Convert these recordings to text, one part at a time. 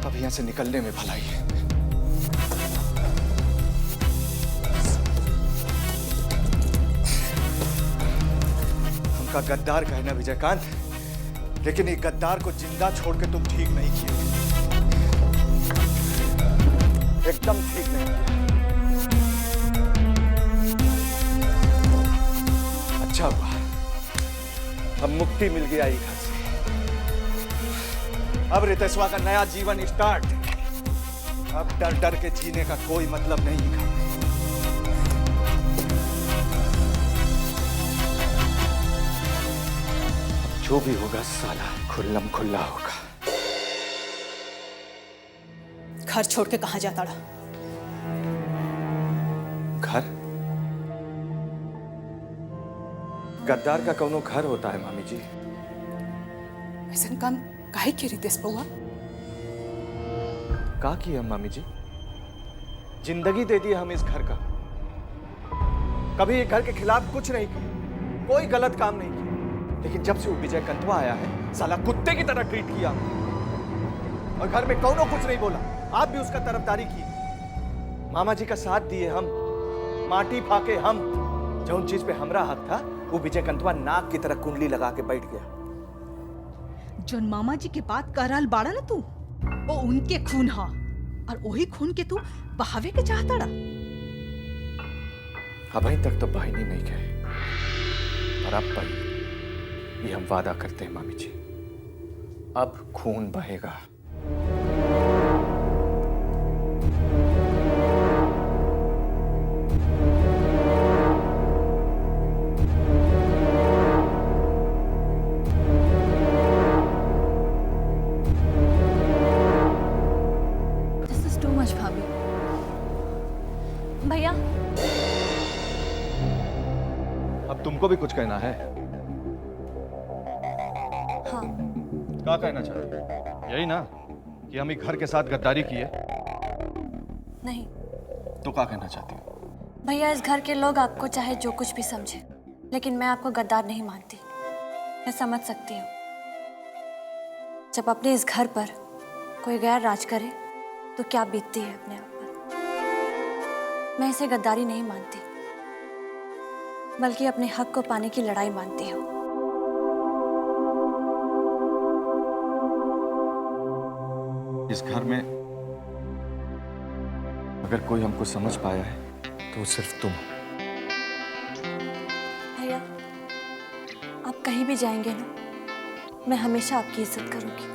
अब यहां से निकलने में भलाई है। हमका गद्दार कहना विजयकांत, लेकिन एक गद्दार को जिंदा छोड़ के तुम ठीक नहीं किए, एकदम ठीक नहीं किया। अच्छा हुआ अब मुक्ति मिल गया ये घर से। अब रितेशवा का नया जीवन स्टार्ट। अब डर डर के जीने का कोई मतलब नहीं है। जो भी होगा साला खुल्लम खुल्ला होगा। घर छोड़ के कहां जाता रहा? घर? गद्दार का कौनो घर होता है मामी जी? ऐसा काम काहे के रितेश बउआ? का की है मामी जी? जिंदगी दे दी हम इस घर का, कभी ये घर के खिलाफ कुछ नहीं किया, कोई गलत काम नहीं किया, लेकिन जब से वो विजयकांतवा आया है साला कुत्ते की तरह ट्रीट किया और घर में कौनो कुछ नहीं बोला। आप भी उसका तरफदारी की, मामा जी का साथ दिए हम, माटी फाके हम। जो उन चीज पे हमरा हक था वो विजयकांतवा नाक की तरह कुंडली लगा के बैठ गया। जो मामा जी के बात कह रहा बाड़ा ना तू, वो उनके खून हा और वही खून के तू बहावे के चाहता रहा। अभी तक तो बहनी नहीं गए, और अब भाई ये हम वादा करते हैं मामी जी, अब खून बहेगा। भैया, अब तुमको भी कुछ कहना है? हाँ। क्या कहना चाहते? यही ना कि हम एक घर के साथ गद्दारी किए? नहीं। तो क्या कहना चाहती हो? भैया, इस घर के लोग आपको चाहे जो कुछ भी समझे, लेकिन मैं आपको गद्दार नहीं मानती। मैं समझ सकती हूँ जब अपने इस घर पर कोई गैर राज करे तो क्या बीतती है अपने आप पर। मैं इसे गद्दारी नहीं मानती, बल्कि अपने हक को पाने की लड़ाई मानती हूँ। इस घर में अगर कोई हमको समझ पाया है तो सिर्फ तुम। भैया, आप कहीं भी जाएंगे ना, मैं हमेशा आपकी इज्जत करूंगी।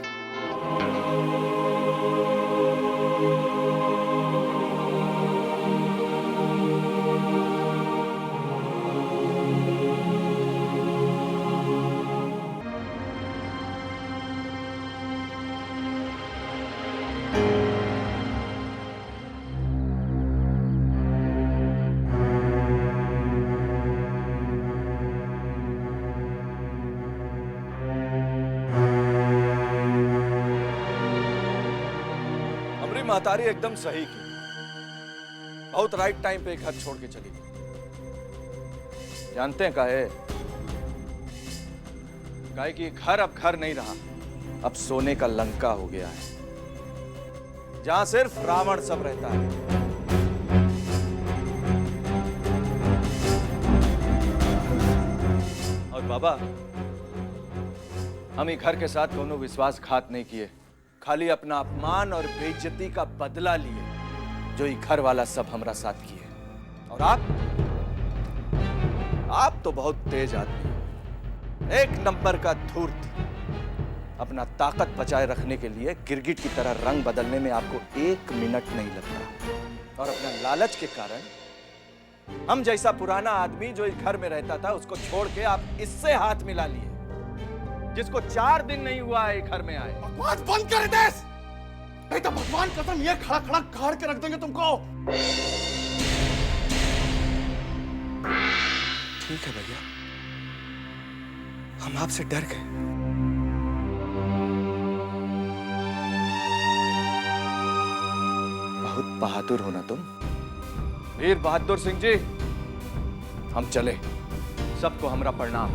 महतारी एकदम सही की, बहुत राइट टाइम पे घर छोड़ के चली गई। जानते हैं काहे? काहे कि घर अब घर नहीं रहा, अब सोने का लंका हो गया है, जहां सिर्फ रावण सब रहता है। और बाबा, हम ही घर के साथ कोनो विश्वासघात नहीं किए, खाली अपना अपमान और बेइज्जती का बदला लिए, जो ये घर वाला सब हमरा साथ किए। और आप तो बहुत तेज आदमी, एक नंबर का धूर्त। अपना ताकत बचाए रखने के लिए गिरगिट की तरह रंग बदलने में आपको 1 मिनट नहीं लगता, और अपना लालच के कारण हम जैसा पुराना आदमी जो इस घर में रहता था उसको छोड़ के आप इससे हाथ मिला लिए, जिसको 4 दिन नहीं हुआ है घर में आए। बकवास बंद कर देश, नहीं तो भगवान कसम ये खड़ा खड़ा गाड़ के रख देंगे तुमको। ठीक है भैया, हम आपसे डर गए। बहुत बहादुर हो ना तुम, वीर बहादुर सिंह जी। हम चले, सबको हमरा प्रणाम।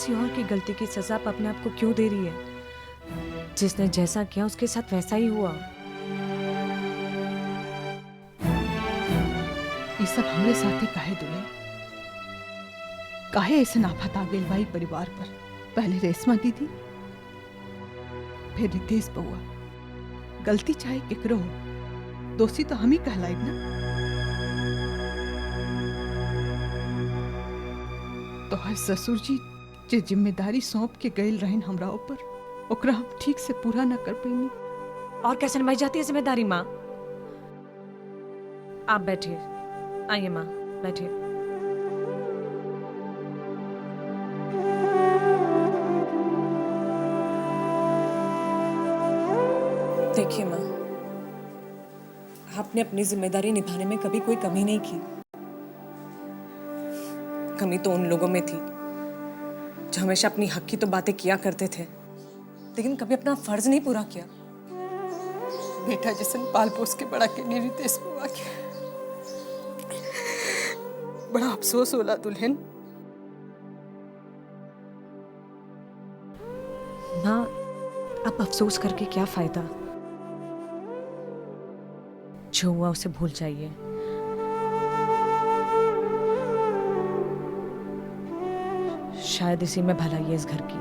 किसी और की गलती की सजा आप अपने आप को क्यों दे रही है? जिसने जैसा किया उसके साथ वैसा ही हुआ। ये सब हमरे साथे काहे दुल्हन? काहे ऐसे आफत आ गई भाई परिवार पर? पहले रेशमा दीदी, फिर रितेश बउआ। गलती चाहे केकरो हो, दोषी तो हम ही कहलाइब ना। तो हर ससुर जी जे जिम्मेदारी सौंप के गए रहन हमरा ऊपर, ओकरा हम ठीक से पूरा न कर पैनी। और कैसे निभाई जाती है जिम्मेदारी माँ? आप बैठिए, आइए माँ बैठिए। देखिए माँ, आपने अपनी जिम्मेदारी निभाने में कभी कोई कमी नहीं की। कमी तो उन लोगों में थी जो हमेशा अपनी हक की तो बातें किया करते थे, लेकिन कभी अपना फर्ज नहीं पूरा किया। बेटा जैसन पाल पोस के बड़ा के रितेश बुआ के बड़ा अफसोस होला दुल्हन। माँ, अब अफसोस करके क्या फायदा? जो हुआ उसे भूल जाइए। शायद इसी में भलाई है इस घर की।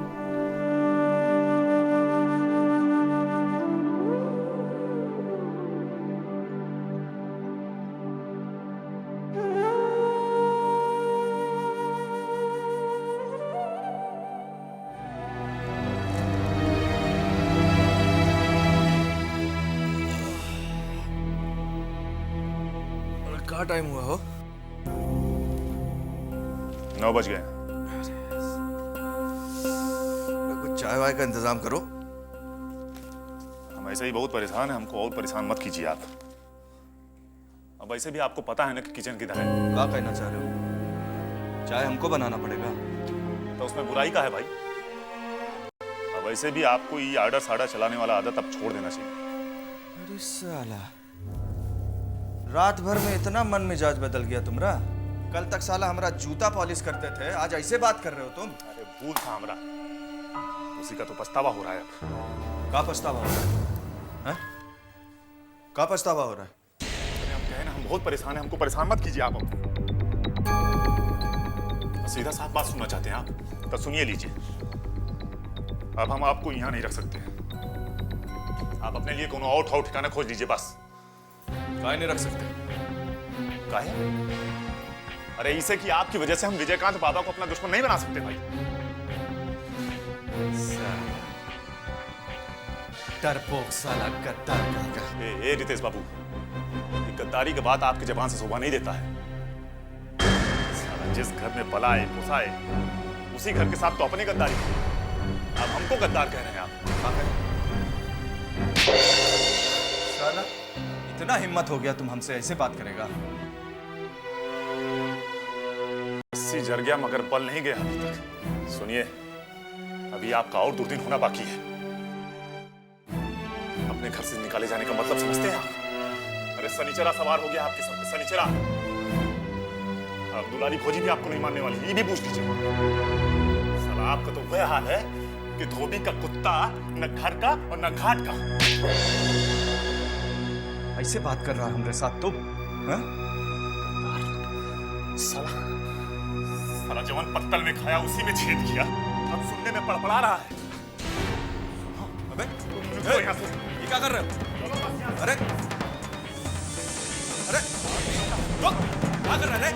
क्या टाइम हुआ हो? 9 बज गए। कुछ चाय वाय का इंतजाम करो। हम ऐसे ही बहुत परेशान हैं, हमको और परेशान मत कीजिए आप। अब वैसे भी आपको पता है ना कि किचन किधर है। क्या कहना चाह रहे हो? चाय हमको बनाना पड़ेगा? तो उसमें बुराई का है भाई? अब वैसे भी आपको ये आर्डर साडा चलाने वाला आदत अब छोड़ देना चाहिए। अरे साला, रात भर में इतना मन मिजाज बदल गया तुम्हारा। कल तक साला हमारा जूता पॉलिश करते थे, आज ऐसे बात कर रहे हो तुम? अरे भूल था हमरा, उसी का तो पछतावा हो रहा है अब। का पछतावा हो रहा है? का पछतावा हो रहा है? अरे हम कहे ना, हम बहुत परेशान हैं, हमको परेशान मत कीजिए आप। सीधा साफ बात सुनना चाहते हैं आप, तो सुनिए लीजिए। अब हम आपको यहाँ नहीं रख सकते। आप अपने लिए कोनो और ठाव ठिकाना खोज लीजिए बस। काहे नहीं रख सकते? काहे? अरे इसे कि आपकी वजह से हम विजयकांत बाबा को अपना दुश्मन नहीं बना सकते भाई। डरपोक साला, गद्दार कहेगा। ए रितेश बाबू, ये गद्दारी की बात आपकी जबान से शोभा नहीं देता है। साला जिस घर में पलाए पुसाए उसी घर के साथ तो अपनी गद्दारी। अब हमको गद्दार कह रहे हैं आप? साला इतना हिम्मत हो गया तुम हमसे ऐसे बात करेगा? अस्सी जर गया मगर बल नहीं गया अभी तक। सुनिए, अभी आपका और दुर्दिन होना बाकी है। अपने घर से निकाले जाने का मतलब समझते हैं आप? अरे शनिचरा सवार हो गया आपके सर पे, शनिचरा। अब दुलारी खोजी भी आपको नहीं मानने वाली, ये भी पूछ लीजिए। साला आपका तो वह हाल है कि धोबी का कुत्ता न घर का और न घाट का। ऐसे बात कर रहा है हमारे साथ तुम? साला जवान पत्तल में खाया उसी में छेद किया, अब सुनने में पड़पड़ा रहा है। अबे यहाँ से ये क्या कर रहे हो? अरे अरे रुक, क्या कर रहे हैं?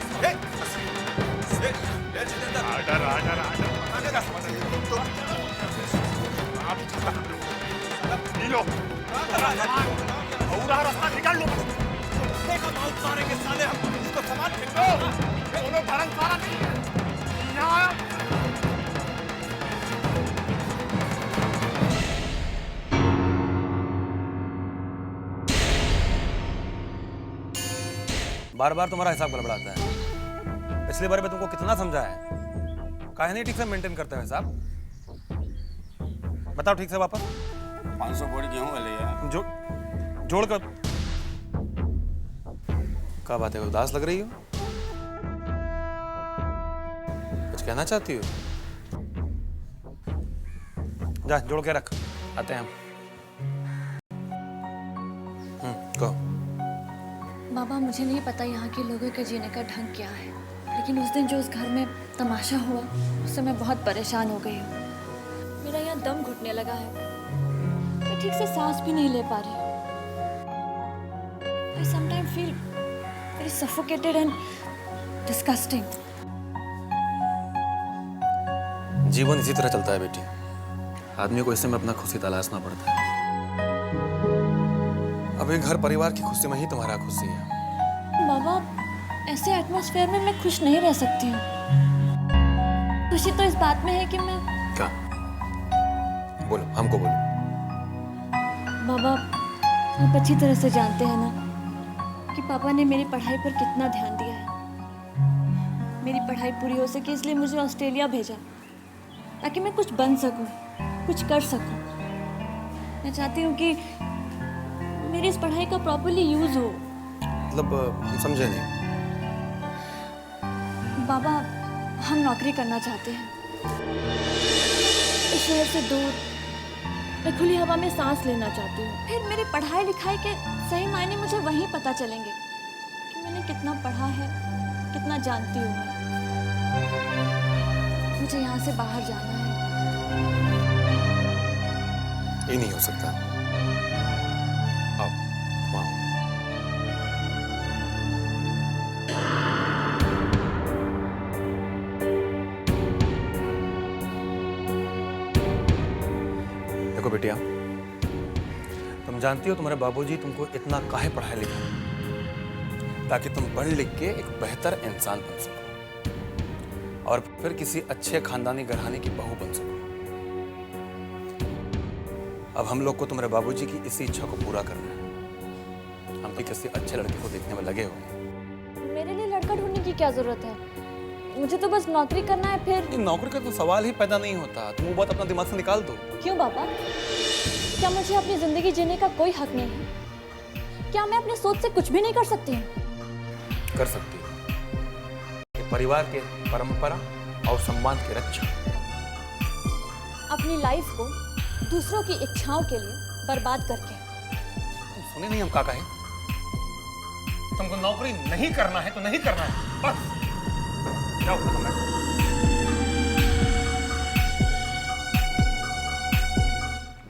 आर्डर आर्डर आर्डर क्या समझ रहे हो तुम? आप पी लो और रास्ता निकाल लो। देखो बहुत सारे के साले, हम इसको सामान फेंको। दोनों धर्म सारा नहीं है। यहाँ बार बार तुम्हारा हिसाब गड़बड़ाता है। पिछली बार मैं तुमको कितना समझाया है, काहे नहीं ठीक से मेंटेन करते हो हिसाब? बताओ ठीक से वापस। 500 बोरी गेहूं वाले यार। जोड़ कर। क्या बात है, उदास लग रही हो? कुछ कहना चाहती हो? जा जोड़ के रख, आते हैं हम। कहो। बाबा मुझे नहीं पता यहाँ के लोगों के जीने का ढंग क्या है, लेकिन उस दिन जो उस घर में तमाशा हुआ उससे मैं बहुत परेशान हो गई हूँ। मेरा यहाँ दम घुटने लगा है, मैं ठीक से सांस भी नहीं ले पा रही हूँ। I sometimes feel very suffocated and disgusting. जीवन इसी तरह चलता है बेटी, आदमी को इससे में अपना खुशी तलाशना पड़ता है। अब ये घर परिवार की खुशी में ही तुम्हारा खुशी है। बाबा ऐसे एटमॉस्फेयर में मैं खुश नहीं रह सकती हूँ। खुशी तो इस बात में है कि मैं क्या? बोलो, हमको बोलो। बाबा आप अच्छी तरह से जानते हैं ना कि पापा ने मेरी पढ़ाई पर कितना ध्यान दिया है। मेरी पढ़ाई पूरी हो सके इसलिए मुझे ऑस्ट्रेलिया भेजा, ताकि मैं कुछ बन सकूं, कुछ कर सकूं। मैं चाहती हूँ कि मेरी इस पढ़ाई का प्रॉपर्ली यूज हो। मतलब हम समझे नहीं। बाबा हम नौकरी करना चाहते हैं, इस शहर से दूर, मैं खुली हवा में सांस लेना चाहती हूँ। फिर मेरी पढ़ाई लिखाई के सही मायने मुझे वहीं पता चलेंगे कि मैंने कितना पढ़ा है, कितना जानती हूँ मैं। मुझे यहाँ से बाहर जाना है। ये नहीं हो सकता। आओ, वहाँ। देखो बेटिया, तुम जानती हो तुम्हारे बाबूजी तुमको इतना काहे पढ़ाया लिखा, ताकि तुम पढ़ लिख के एक बेहतर इंसान बन सको और फिर किसी अच्छे खानदानी घराने की बहू बन सको। अब हम लोग को तुम्हारे बाबूजी की इसी इच्छा को पूरा करना है। हम भी किसी अच्छे लड़के को देखने में लगे हुए। मेरे लिए लड़का ढूंढने की क्या जरूरत है? मुझे तो बस नौकरी करना है। फिर नौकरी का तो सवाल ही पैदा नहीं होता, तुम वो बात अपना दिमाग से निकाल दो। क्यों बाबा? क्या मुझे अपनी जिंदगी जीने का कोई हक नहीं है? क्या मैं अपने सोच से कुछ भी नहीं कर सकती हूँ? कर सकती हो। ये परिवार के परंपरा और सम्मान की रक्षा। अपनी लाइफ को दूसरों की इच्छाओं के लिए बर्बाद करके। तुम सुने नहीं हम क्या कहे? तुमको नौकरी नहीं करना है तो नहीं करना है, बस जाओ।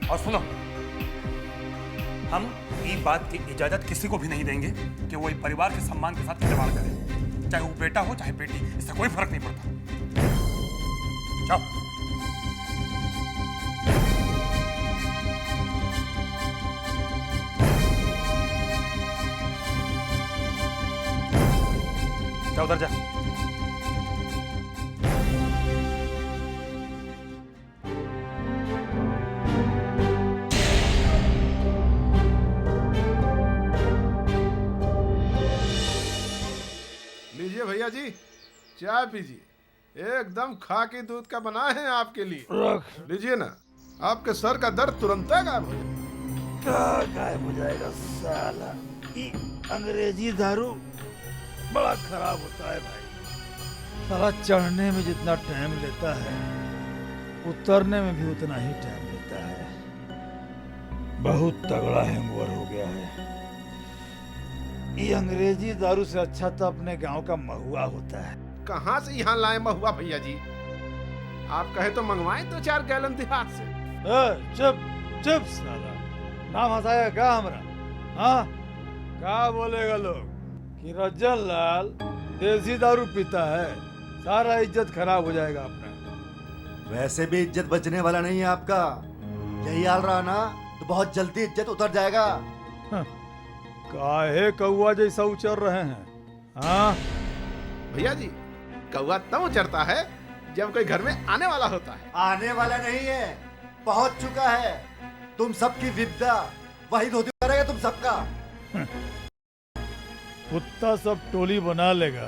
और सुनो, हम ये बात की इजाजत किसी को भी नहीं देंगे कि वो परिवार के सम्मान के साथ खिलवाड़ करे, चाहे वो बेटा हो चाहे बेटी, इससे कोई फर्क नहीं पड़ता। जाओ। जा उधर जा। लीजिए भैया जी, चाय पीजिए, एकदम खाकी दूध का बना है आपके लिए। लीजिए ना, आपके सर का दर्द तुरंत गायब हो जाएगा। क्या गायब हो जाएगा साला? ये अंग्रेजी दारू बड़ा खराब होता है भाई। साला चढ़ने में जितना टाइम लेता है, उतरने में भी उतना ही टाइम लेता है। बहुत तगड़ा हैंगओवर हो गया है। ये अंग्रेजी दारू से अच्छा तो अपने गांव का महुआ होता है। कहाँ से यहाँ लाए महुआ भैया जी? आप कहे तो मंगवाएं 2-4 गैलन देहात से। चुप चुप साला, नाम हंसाएगा क्या हमरा? हाँ, क्या बोलेगा लोग कि रज्जन लाल देसी दारू पीता है, सारा इज्जत खराब हो जाएगा अपना। वैसे भी इज्जत बचने वाला नहीं है आपका। यही हाल रहा ना तो बहुत जल्दी इज्जत उतर जाएगा। काहे कौआ जैसा उचर रहे हैं? हाँ भैया जी, कौआ तब उचरता है जब कोई घर में आने वाला होता है। आने वाला नहीं है, पहुंच चुका है। तुम सबकी विपदा वही धोती करेगा तुम सबका। कुत्ता सब टोली बना लेगा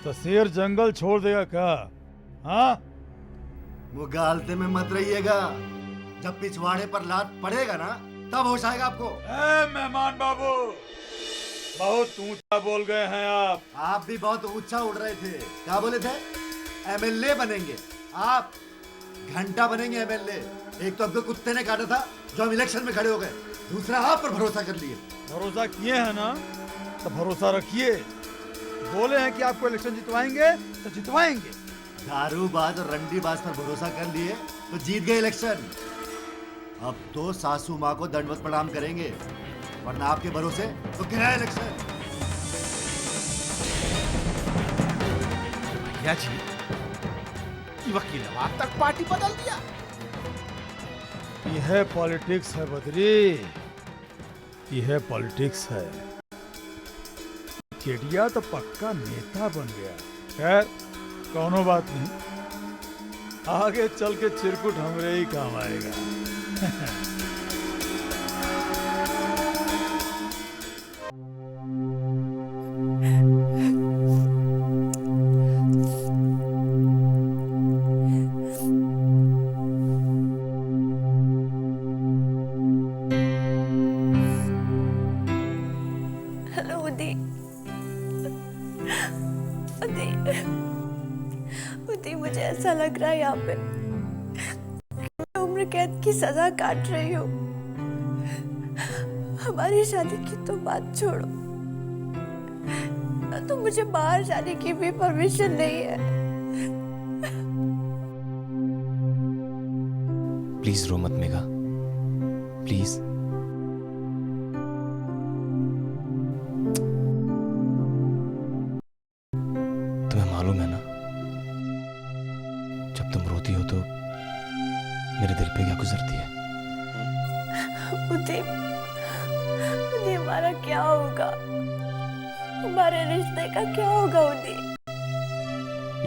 तो शेर जंगल छोड़ देगा क्या? हाँ, वो गालते में मत रहिएगा। जब पिछवाड़े पर लात पड़ेगा ना तब होश आएगा आपको। मेहमान बाबू, बहुत ऊंचा बोल गए हैं आप। आप भी बहुत ऊंचा उड़ रहे थे। क्या बोले थे? एमएलए बनेंगे आप? घंटा बनेंगे एमएलए। एक तो आपको कुत्ते ने काटा था जो हम इलेक्शन में खड़े हो गए, दूसरा आप पर भरोसा कर लिए। भरोसा किए हैं ना तो भरोसा रखिए। बोले हैं कि आपको इलेक्शन जितवाएंगे तो जितवाएंगे। दारूबाज और रंडीबाज पर भरोसा कर लिए तो जीत गए इलेक्शन। अब तो सासू माँ को दंडवत प्रणाम करेंगे, वरना आपके भरोसे तो गिरा इलेक्शन। भैया जी, ये वकील अब तक पार्टी बदल दिया। यह पॉलिटिक्स है बद्री, यह पॉलिटिक्स है। केडिया तो पक्का नेता बन गया। खैर कौनो बात नहीं, आगे चल के चिरकुट हमरे ही काम आएगा। हेलो उदी। उदी मुझे ऐसा लग रहा है यहाँ पे मैं उम्र कैद की सजा काट रही हूँ। हमारी शादी की तो बात छोड़ो, तो मुझे बाहर जाने की भी परमिशन नहीं है। प्लीज रो मत मेघा, प्लीज। तुम्हें मालूम है ना, जब तुम रोती हो तो मेरे दिल पे क्या गुजरती है? उदी हमारा क्या होगा? हमारे रिश्ते का क्या होगा उदी?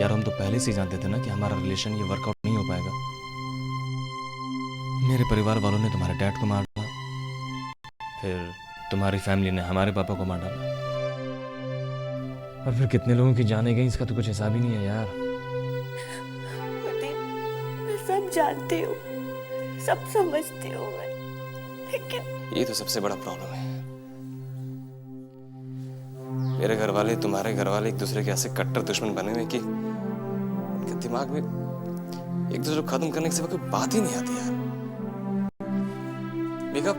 यार हम तो पहले से ही जानते थे ना कि हमारा रिलेशन ये वर्कआउट नहीं हो पाएगा। मेरे परिवार वालों ने तुम्हारे डैड को मार डाला, फिर तुम्हारी फैमिली ने हमारे पापा को मार डाला, और फिर कितने लोगों की जाने गई इसका तो कुछ हिसाब ही नहीं है यार। उदी मैं सब जानती हूँ, सब समझती हूँ मैं, लेकिन ये तो सबसे बड़ा प्रॉब्लम है। मेरे घर वाले तुम्हारे घर वाले एक दूसरे के ऐसे कट्टर दुश्मन बने हुए कि उनके दिमाग में एक दूसरे को खत्म करने के सिवा कोई बात ही नहीं आती यार। मेघा,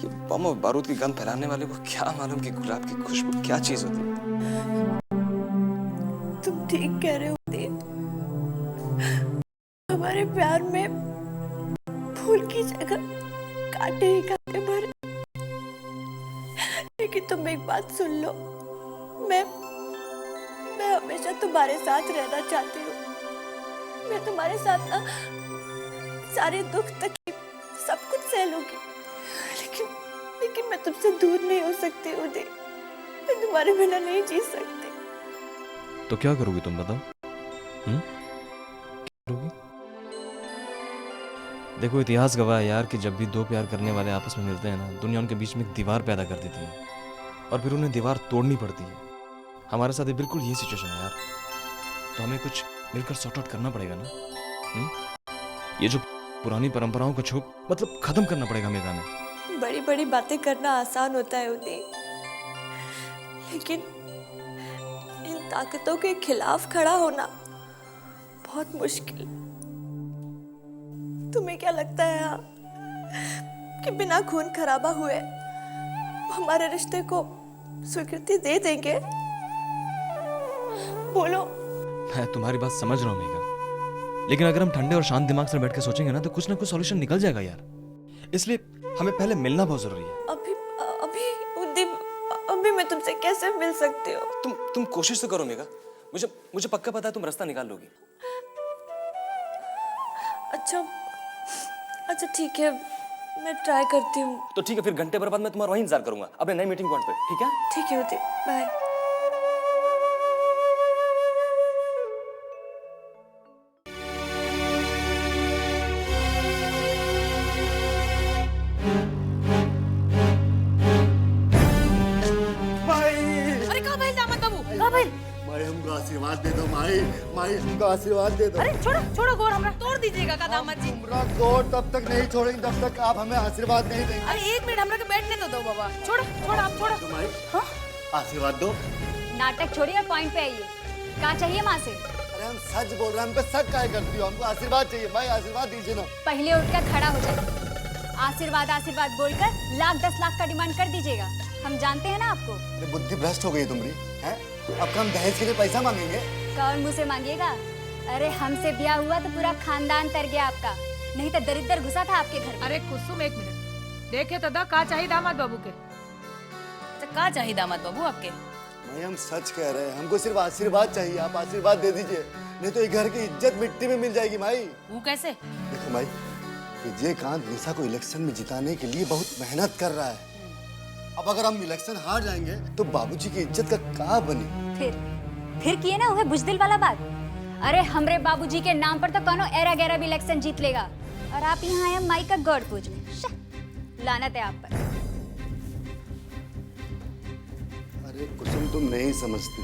ये बम और बारूद की गंध फैलाने वाले को क्या मालूम कि गुलाब की खुशबू क्या चीज होती है। तुम ठीक कह रहे हो उदी। हमारे प्यार में फूल की जगह कांटे ही कांटे भरे। लेकिन तुम एक बात सुन लो, मैं हमेशा तुम्हारे साथ रहना चाहती हूँ। मैं तुम्हारे साथ ना सारे दुख तकलीफ सब कुछ सह लूंगी, लेकिन मैं तुमसे दूर नहीं हो सकती उदी। मैं तुम्हारे बिना नहीं जी सकती। तो क्या करोगी तुम बताओ? क्या करोगी? देखो इतिहास गवाह है यार कि जब भी दो प्यार करने वाले आपस में मिलते हैं ना, दुनिया उनके बीच में एक दीवार पैदा कर देती है और फिर उन्हें दीवार तोड़नी पड़ती है। हमारे साथ बिल्कुल यही सिचुएशन है यार, तो हमें कुछ मिलकर सॉर्ट आउट करना पड़ेगा ना। ये जो पुरानी परंपराओं को मतलब खत्म करना पड़ेगा मेघा में। बड़ी बड़ी बातें करना आसान होता है उदी, लेकिन इन ताकतों के खिलाफ खड़ा होना बहुत मुश्किल। तुम्हें क्या लगता है कि बिना खून खराबा हुए हमारे रिश्ते को स्वीकृति दे देंगे? बोलो। मैं तुम्हारी बात समझ रहा हूँ मेघा, लेकिन अगर हम ठंडे और शांत दिमाग से बैठ के सोचेंगे ना तो कुछ ना कुछ सॉल्यूशन निकल जाएगा यार। इसलिए हमें पहले मिलना बहुत जरूरी है। अभी मैं तुमसे कैसे मिल सकती हूँ? तुम कोशिश तो करो मेघा, मुझे पक्का पता है तुम रास्ता निकाल लोगी। अच्छा ठीक है, मैं ट्राई करती हूँ। तो ठीक है, फिर घंटे भर बाद मैं तुम्हारा वहीं इंतजार करूंगा अपने नए मीटिंग पॉइंट पे। ठीक है? ठीक है उदी, बाय। अरे कहाँ भाई दामाद बाबू, कहाँ भाई? माई हमको आशीर्वाद दे दो, माई हमको आशीर्वाद दे दो। अरे छोड़ो गोर, हमरा तोड़ दीजिएगा का दामाद जी। हमरा गोर तब तक नहीं छोड़ेंगे जब तक आप हमें आशीर्वाद नहीं देंगे। अरे एक मिनट हमरा के बैठने तो दो बाबा। छोड़ो आप छोड़ो। माई आशीर्वाद दो। नाटक छोड़िए और पॉइंट पे आइए। क्या चाहिए माँ से? अरे हम सच बोल रहे हैं, हम पे शक काहे करती हो? हमको आशीर्वाद चाहिए भाई, आशीर्वाद दीजिए ना। पहले उठकर खड़ा हो जाए। आशीर्वाद आशीर्वाद बोलकर लाख 10 लाख का डिमांड कर दीजिएगा। हम जानते हैं ना आपको। ये बुद्धि भ्रष्ट हो गई है तुम्हारी, हैं? अब हम दहेज के लिए पैसा मांगेंगे? कौन मुंह से मांगेगा? अरे हमसे ब्याह हुआ तो पूरा खानदान तर गया आपका, नहीं तो दरिद्र घुसा था आपके घर में। अरे कुसुम एक मिनट देखे तो का चाहिए दामाद बाबू के? तो का चाहिए दामाद बाबू आपके? भाई हम सच कह रहे हैं, हमको सिर्फ आशीर्वाद चाहिए, आप आशीर्वाद दे दीजिए, नहीं तो ये घर की इज्जत मिट्टी में मिल जाएगी भाई। वो कैसे? देखो भाई, विजयकांत निशा को इलेक्शन में जिताने के लिए बहुत मेहनत कर रहा है। अब अगर हम इलेक्शन हार जाएंगे तो बाबूजी की इज्जत का क्या बने? फिर किए ना वह बुजदिल वाला बात। अरे हमरे बाबूजी के नाम पर तो कौनो एरा गैरा भी इलेक्शन जीत लेगा, और आप यहाँ आए माई का गौड़ पूजने। लानत है आप पर। अरे कुसुम, तुम नहीं समझती,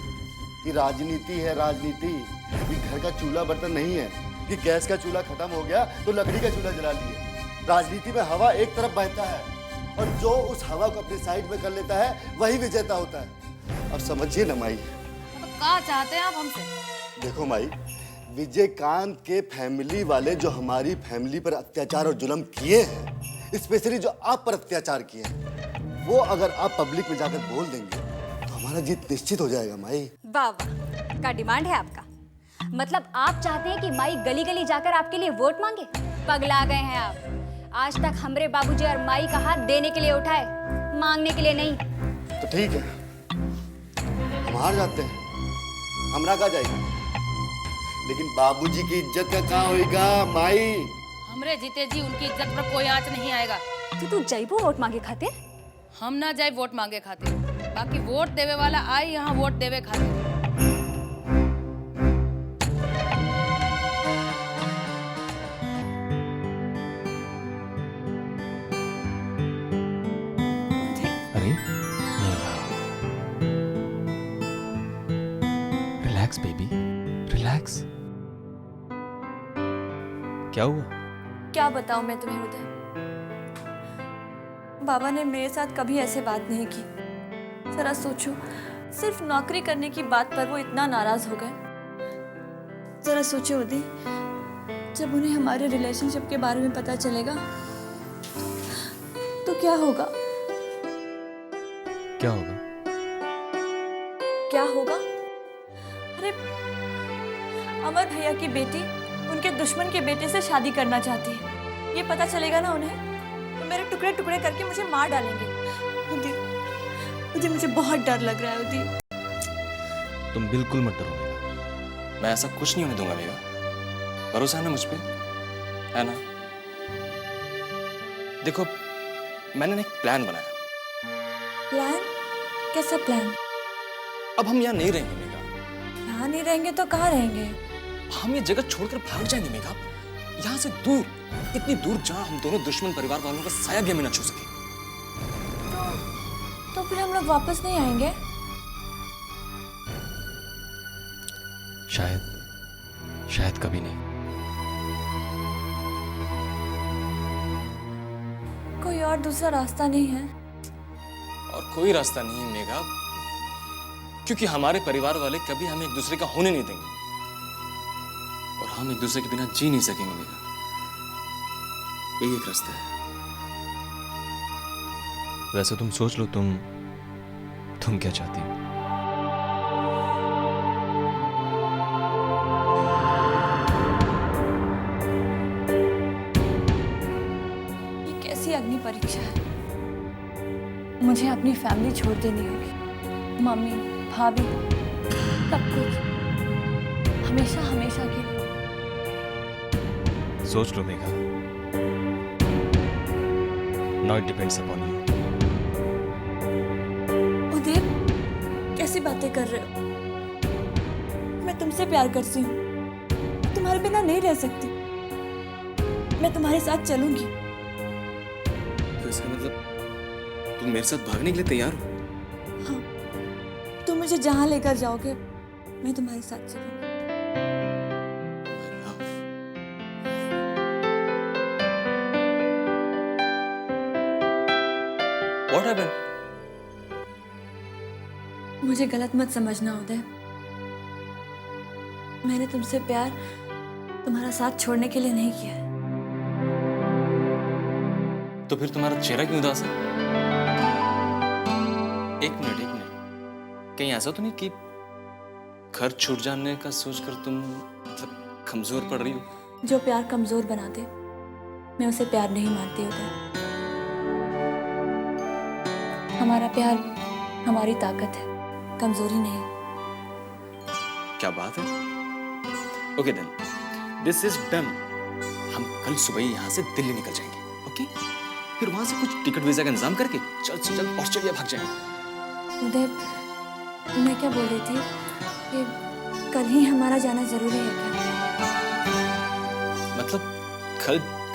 ये राजनीति है, राजनीति। ये घर का चूल्हा बर्तन नहीं है कि गैस का चूल्हा खत्म हो गया तो लकड़ी का चूल्हा जला लिए। राजनीति में हवा एक तरफ बहता है और जो उस हवा को अपने साइड में कर लेता है वही विजेता होता है। अब समझिए ना माई। तो क्या चाहते हैं आप हमसे? देखो माई, विजयकांत के फैमिली वाले जो हमारी फैमिली पर अत्याचार और जुल्म किए हैं, स्पेशली जो आप पर अत्याचार किए हैं, वो अगर आप पब्लिक में जाकर बोल देंगे तो हमारा जीत निश्चित हो जाएगा माई। वाह वाह, का डिमांड है आपका। मतलब आप चाहते हैं कि माई गली गली जाकर आपके लिए वोट मांगे? पगला गए हैं आप। आज तक हमरे बाबूजी और माई का हाथ देने के लिए उठाए, मांगने के लिए नहीं। तो ठीक है, हम हार जाते हैं, हमरा कहा जाएगा, लेकिन बाबूजी की इज्जत का क्या होगा माई? हमरे जीते जी उनकी इज्जत पर कोई आंच नहीं आएगा। तो तू जाइबो वोट मांगे खातिर? हम ना जाए वोट मांगे खातिर, बाकी वोट देवे वाला आई यहाँ वोट देवे खातिर। Relax baby, relax. क्या हुआ? क्या बताऊं मैं तुम्हें उदय, बाबा ने मेरे साथ कभी ऐसे बात नहीं की। जरा सोचो, सिर्फ नौकरी करने की बात पर वो इतना नाराज हो गए। जरा सोचो उदय, जब उन्हें हमारे रिलेशनशिप के बारे में पता चलेगा तो क्या होगा? क्या होगा? क्या होगा? अरे अमर भैया की बेटी उनके दुश्मन के बेटे से शादी करना चाहती है। ये पता चलेगा ना उन्हें तो मेरे टुकड़े टुकड़े करके मुझे मार डालेंगे। उदय, मुझे बहुत डर लग रहा है उदय। तुम बिल्कुल मत डरो मेघा, मैं ऐसा कुछ नहीं होने दूंगा मेघा। भरोसा है ना मुझ पे, है ना? देखो, मैंने एक प्लान बनाया। प्लान? कैसा प्लान? अब हम यहाँ नहीं रहेंगे मेघा। यहाँ नहीं रहेंगे तो कहाँ रहेंगे? हम ये जगह छोड़कर भाग जाएंगे मेघा, यहाँ से दूर, इतनी दूर जहाँ हम दोनों दुश्मन परिवार वालों का साया भी हमें न छू सके। तो फिर हम लोग वापस नहीं आएंगे? शायद कभी नहीं। कोई और दूसरा रास्ता नहीं है? और कोई रास्ता नहीं है मेघा, क्योंकि हमारे परिवार वाले कभी हमें एक दूसरे का होने नहीं देंगे और हम एक दूसरे के बिना जी नहीं सकेंगे मेघा। यही एक रास्ता है। वैसे तुम सोच लो, तुम क्या चाहती हो? ये कैसी अग्नि परीक्षा है? मुझे अपनी फैमिली छोड़ देनी होगी, मम्मी, भाभी, सब कुछ, हमेशा हमेशा के लिए। सोच लो Megha, now it depends upon you. Uday, कैसी बातें कर रहे हो? मैं तुमसे प्यार करती हूँ, तुम्हारे बिना नहीं रह सकती। मैं तुम्हारे साथ चलूंगी। तो इसका मतलब तुम मेरे साथ भागने के लिए तैयार हो? हाँ, तुम मुझे जहां लेकर जाओगे मैं तुम्हारे साथ चलूंगी। What happened? मुझे गलत मत समझना उदय, मैंने तुमसे प्यार तुम्हारा साथ छोड़ने के लिए नहीं किया है। तो फिर तुम्हारा चेहरा क्यों उदास है? एक मिनट कहीं ऐसा तो नहीं कि घर छूट जाने का सोचकर तुम मतलब कमजोर पड़ रही हो? जो प्यार कमजोर बना दे मैं उसे प्यार नहीं मानती उदय। हमारा प्यार हमारी ताकत है, कमजोरी नहीं। क्या बात है? Okay then, this is done. हम कल सुबह ही यहाँ से दिल्ली निकल जाएंगे, ओके? फिर वहां से कुछ टिकट वीजा का इंतजाम करके जल्द से जल्द ऑस्ट्रेलिया भाग जाएंगे। उदय, मैं क्या बोल रही थी कि कल ही हमारा जाना जरूरी है क्या? मतलब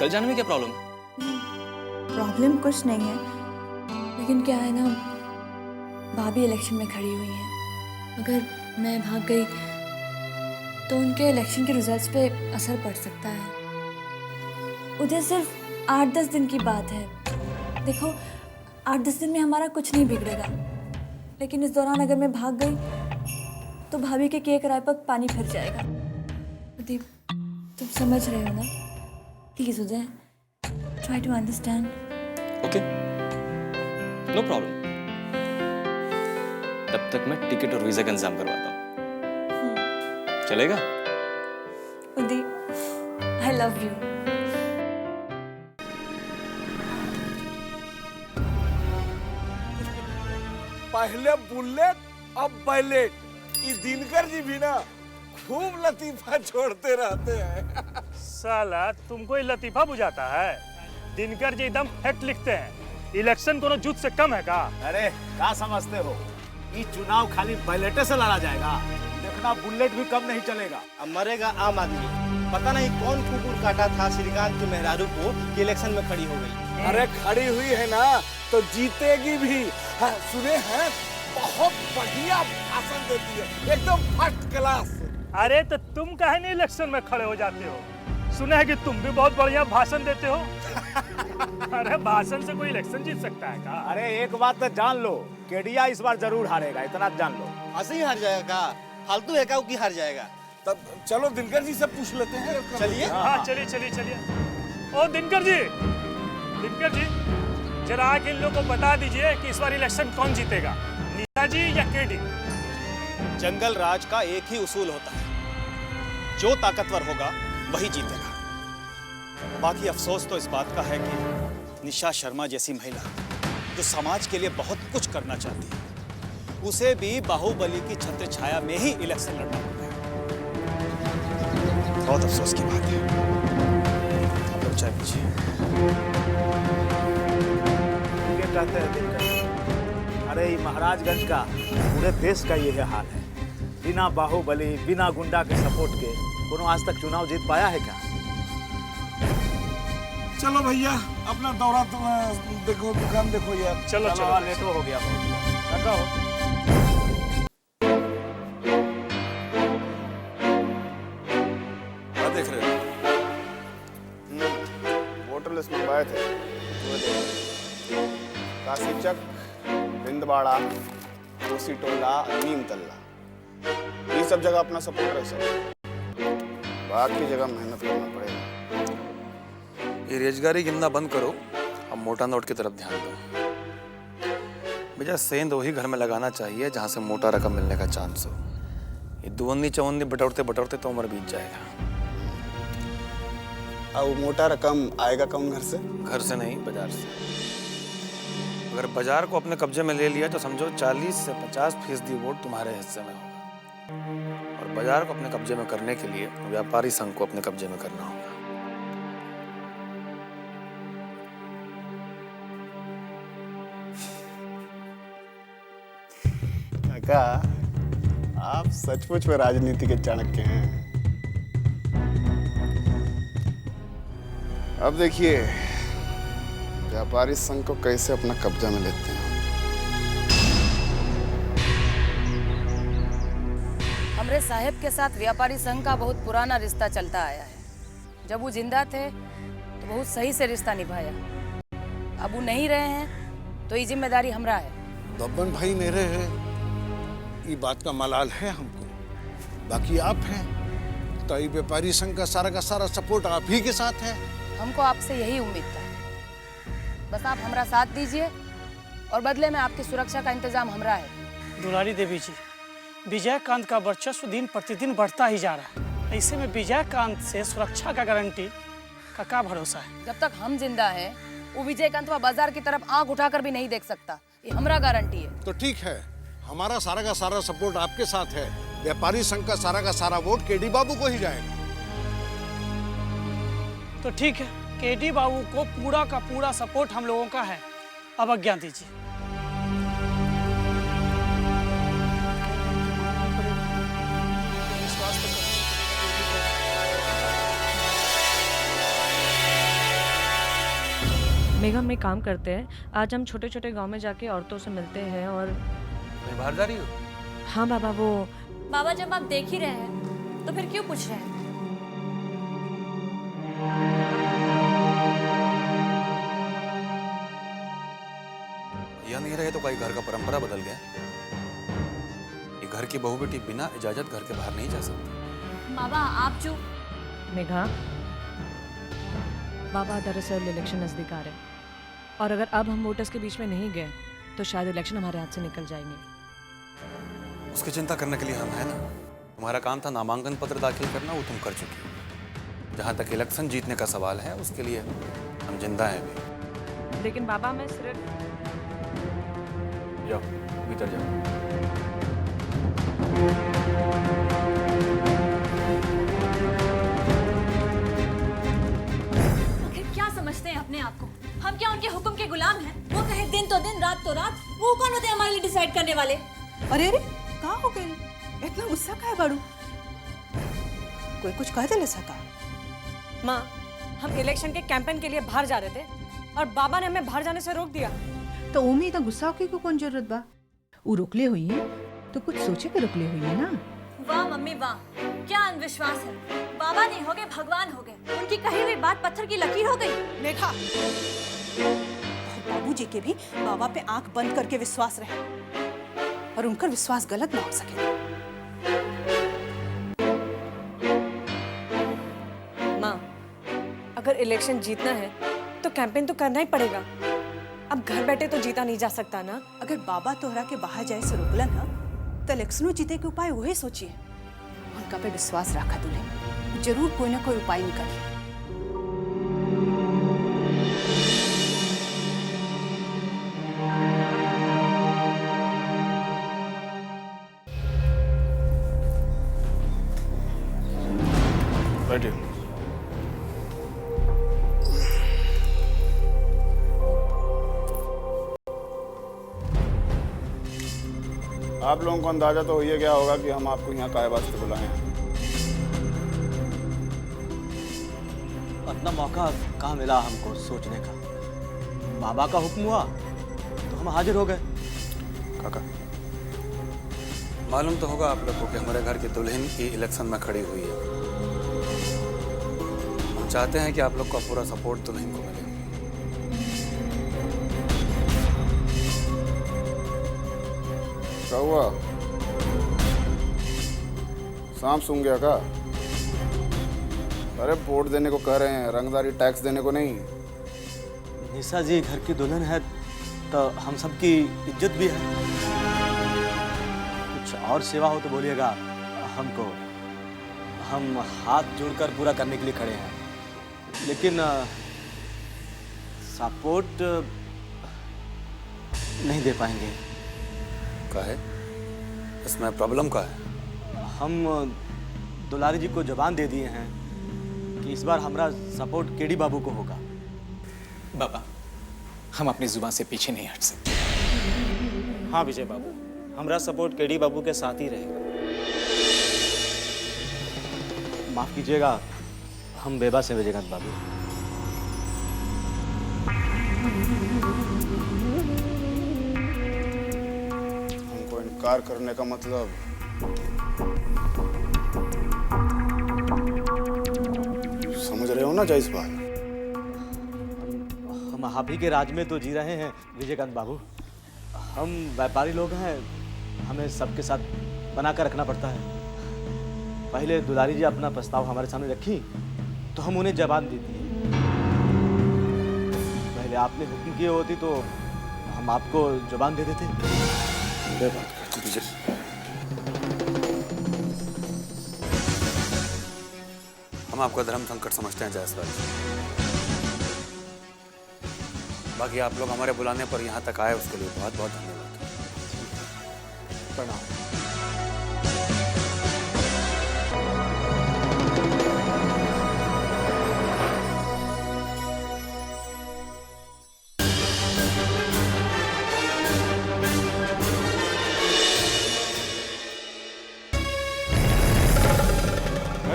कल जाने में क्या प्रॉब्लम? प्रॉब्लम कुछ नहीं है, लेकिन क्या है ना, भाभी इलेक्शन में खड़ी हुई हैं। अगर मैं भाग गई तो उनके इलेक्शन के रिजल्ट्स पे असर पड़ सकता है। उधर सिर्फ 8-10 दिन की बात है। देखो, 8-10 दिन में हमारा कुछ नहीं बिगड़ेगा, लेकिन इस दौरान अगर मैं भाग गई तो भाभी के किए कराए पर पानी फिर जाएगा। दीप, तुम समझ रहे हो ना? Please Uday, try to understand. Okay, no problem. तब तक मैं टिकट और वीजा का इंतजाम करवाता हूँ। चलेगा? उदी, आई लव यू। पहले बुलेट अब बैलेट। इस दिनकर जी भी ना खूब लतीफा छोड़ते रहते हैं। साला तुमको ये लतीफा बुझाता है? दिनकर जी एकदम फैक्ट लिखते हैं। इलेक्शन कोनो जुत से कम है का? अरे क्या समझते हो, ये चुनाव खाली बैलेटे से लड़ा जाएगा? देखना, बुलेट भी कम नहीं चलेगा। अब मरेगा आम आदमी। पता नहीं कौन कुकुर काटा था श्रीकांत के मेहरारू को कि इलेक्शन में खड़ी हो गई। अरे खड़ी हुई है ना तो जीतेगी भी। हाँ, सुने हैं बहुत बढ़िया भाषण देती है, एकदम फर्स्ट क्लास। अरे तो तुम काहे नहीं इलेक्शन में खड़े हो जाते हो? सुना है कि तुम भी बहुत बढ़िया भाषण देते हो। अरे भाषण से कोई इलेक्शन जीत सकता है का? अरे एक बात तो जान लो, केडिया इस बार जरूर हारेगा, इतना जान लो। ऐसे ही हार जाएगा? फालतू है क्या कि हार जाएगा? तब चलो दिनकर जी से पूछ लेते हैं। चलिए। हाँ चलिए। ओ दिनकर जी, जरा आके इन लोगों को बता दीजिए कि इस बार इलेक्शन कौन जीतेगा, नेताजी या केडी? जंगल राज का एक ही उसूल होता है, जो ताकतवर होगा वही जीतेगा। बाकी अफसोस तो इस बात का है कि निशा शर्मा जैसी महिला जो समाज के लिए बहुत कुछ करना चाहती है, उसे भी बाहुबली की छत्र छाया में ही इलेक्शन लड़ना पड़ा है। बहुत अफसोस की बात है। आप लोग चाय पीजिए। ये कहते हैं दिनकर, अरे महाराजगंज का पूरे देश का ये हाल है। बिना बाहुबली, बिना गुंडा के सपोर्ट के कोनो आज तक चुनाव जीत पाया है क्या? चलो भैया, अपना दौरा देखो, दुकान देखो यार। चलो लेट हो गया। रखो। क्या देख रहे हो? वोटर लिस्ट मंगवाए थे, काशीचक, हिंदवाड़ा, कोसी टोला, नीम तल्ला, ये सब जगह अपना सपोर्ट है सब। बाकी जगह मेहनत करना पड़ेगा। ये रेजगारी गिनना बंद करो, अब मोटा नोट की तरफ ध्यान दो। भैया सेंध वही घर में लगाना चाहिए जहाँ से मोटा रकम मिलने का चांस हो। ये दुवन्नी चवन्नी बटोरते बटोरते तो उम्र बीत जाएगा। अब मोटा रकम आएगा कौन घर से? घर से नहीं, बाजार से। अगर बाजार को अपने कब्जे में ले लिया तो समझो 40 से 50% वोट तुम्हारे हिस्से में होगा। और बाजार को अपने कब्जे में करने के लिए व्यापारी संघ को अपने कब्जे में करना होगा। काका, आप सचमुच में राजनीति के चाणक्य हैं। अब देखिए व्यापारी संघ को कैसे अपना कब्जा में लेते हैं। हमरे साहब के साथ व्यापारी संघ का बहुत पुराना रिश्ता चलता आया है। जब वो जिंदा थे तो बहुत सही से रिश्ता निभाया। अब वो नहीं रहे हैं तो ये जिम्मेदारी हमरा है। बब्बन भाई मेरे हैं, ये बात का मलाल है हमको। बाकी आप हैं, तो ये व्यापारी संघ का सारा सपोर्ट आप ही के साथ है। हमको आपसे यही उम्मीद था। बस आप हमारा साथ दीजिए और बदले में आपकी सुरक्षा का इंतजाम हमरा है। दुलारी देवी जी, विजयकांत का वर्चस्व दिन प्रतिदिन बढ़ता ही जा रहा है। ऐसे में विजयकांत से सुरक्षा का गारंटी का क्या भरोसा है? जब तक हम जिंदा हैं, वो विजयकांत बाजार की तरफ आंख उठाकर भी नहीं देख सकता। ये हमरा गारंटी है। तो ठीक है, हमारा सारा का सारा सपोर्ट आपके साथ है। व्यापारी संघ का सारा वोट केडी बाबू को ही जाएगा। तो ठीक है, केडी बाबू को पूरा का पूरा सपोर्ट हम लोगों का है। अब आज्ञा दीजिए। मेघा, हम एक काम करते हैं, आज हम छोटे छोटे गांव में जाके औरतों से मिलते हैं और बाहर जा रही हो? हाँ बाबा, वो बाबा जब आप देख ही रहे हैं तो फिर क्यों पूछ रहे हैं? यह नहीं रहे तो कोई घर का परंपरा बदल गया। ये घर की बहू बेटी बिना इजाजत घर के बाहर नहीं जा सकती। बाबा आप जो मेघा, बाबा दरअसल इलेक्शन नजदीक आ रहे हैं और अगर अब हम वोटर्स के बीच में नहीं गए तो शायद इलेक्शन हमारे हाथ से निकल जाएंगे। उसकी चिंता करने के लिए हम हैं ना। तुम्हारा काम था नामांकन पत्र दाखिल करना, वो तुम कर चुकी हो। जहाँ तक इलेक्शन जीतने का सवाल है, उसके लिए हम जिंदा हैं अभी। लेकिन बाबा, मैं सिर्फ जाओ भीतर जाओ। आखिर क्या समझते हैं अपने आप को? हम क्या उनके हुक्म के गुलाम हैं? वो कहे दिन तो दिन, रात तो रात, वो कौन होते हैं हमारे लिए डिसाइड करने वाले? अरे अरे, कहाँ हो गए? इतना गुस्सा का है बाड़ू? कोई कुछ कह दे सका? माँ, हम इलेक्शन के कैंपेन के लिए बाहर जा रहे थे और बाबा ने हमें बाहर जाने से रोक दिया। तो ओमी इतना गुस्सा होके को कौन जरूरत बा? वो रोकले हुई है तो कुछ सोचे के रोकले हुई है ना। वाह मम्मी वाह, क्या अंधविश्वास है। बाबा नहीं हो गए भगवान हो गए। उनकी कही हुई बात पत्थर की लकीर हो गई। देखा, बाबूजी के भी बाबा पे आंख बंद करके विश्वास रहे और उनका विश्वास गलत ना हो सके। माँ, अगर इलेक्शन जीतना है तो कैंपेन तो करना ही पड़ेगा। अब घर बैठे तो जीता नहीं जा सकता ना। अगर बाबा तोहरा के बाहर जाए से रोकला ना तो इलेक्शनों जीते के उपाय वही सोचिए। उनका पे विश्वास रखा दूल्हे, जरूर कोई ना कोई उपाय निकालिए। बैठिए। आप लोगों को अंदाजा तो ये क्या होगा कि हम आपको यहाँ काहे वास्ते बुलाए हैं। अपना मौका कहाँ मिला हमको सोचने का। बाबा का हुक्म हुआ तो हम हाजिर हो गए। काका, मालूम तो होगा आप लोग को कि हमारे घर की दुल्हन की इलेक्शन में खड़ी हुई है। हम चाहते हैं कि आप लोग का पूरा सपोर्ट दुल्हन को मिले। क्या हुआ? सांप सूंघ गया का? अरे वोट देने को कह रहे हैं, रंगदारी टैक्स देने को नहीं। निशा जी घर की दुल्हन है तो हम सबकी इज्जत भी है। कुछ और सेवा हो तो बोलिएगा हमको। हम हाथ जोड़कर पूरा करने के लिए खड़े हैं, लेकिन सपोर्ट नहीं दे पाएंगे। का है इसमें प्रॉब्लम का है? हम दुलारी जी को जबान दे दिए हैं कि इस बार हमारा सपोर्ट केडी बाबू को होगा। बाबा, हम अपनी जुबान से पीछे नहीं हट सकते। हाँ विजय बाबू, हमारा सपोर्ट केडी बाबू के साथ ही रहेगा। माफ कीजिएगा, हम बेबस हैं विजयकांत बाबू। हमको इनकार करने का मतलब समझ रहे हो ना जायसवाल? हम आप ही के राज में तो जी रहे हैं विजयकांत बाबू। हम व्यापारी लोग हैं, हमें सबके साथ बना कर रखना पड़ता है। पहले दुलारी जी अपना प्रस्ताव हमारे सामने रखी तो हम उन्हें जवाब दे दिए। पहले आपने हुक्म किए होती तो हम आपको जवाब दे देते। बात करते विजय। हम आपका धर्म संकट समझते हैं जायसवाल जी। बाकी आप लोग हमारे बुलाने पर यहाँ तक आए उसके लिए बहुत बहुत धन्यवाद। प्रणाम।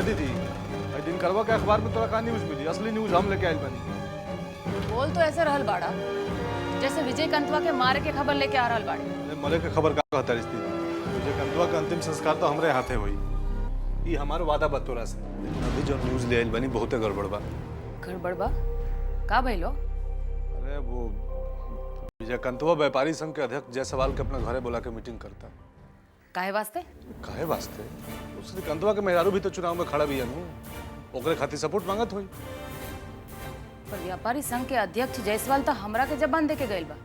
दीदी दिन करवा के अखबार में तोरा का न्यूज मिली, असली न्यूज हम लेके आयल बनी। बोल तो ऐसे रहल बाड़ा जैसे विजय कंतवा के मारे के खबर लेके आ रहल बाड़े। मरे के खबर का कहता रिश्ती विजय कंतवा का अंतिम संस्कार तो हमरे हाथे हुई। ये हमारा वादा बतौरा से, लेकिन अभी जो न्यूज ले आयल बनी बहुते गड़बड़ बा। गड़बड़ बा का भइलो? अरे वो विजय कंतवा व्यापारी संघ के अध्यक्ष जायसवाल के अपना घरे बुला के मीटिंग करता। काहे वास्ते? काहे वास्ते? उसने कंतवा के मेहरारू भी तो चुनाव में खड़ा भी है नु, ओकरे खातिर सपोर्ट मांगत हुई। पर व्यापारी संघ के अध्यक्ष जायसवाल तो हमरा के जबान दे के गइल बा।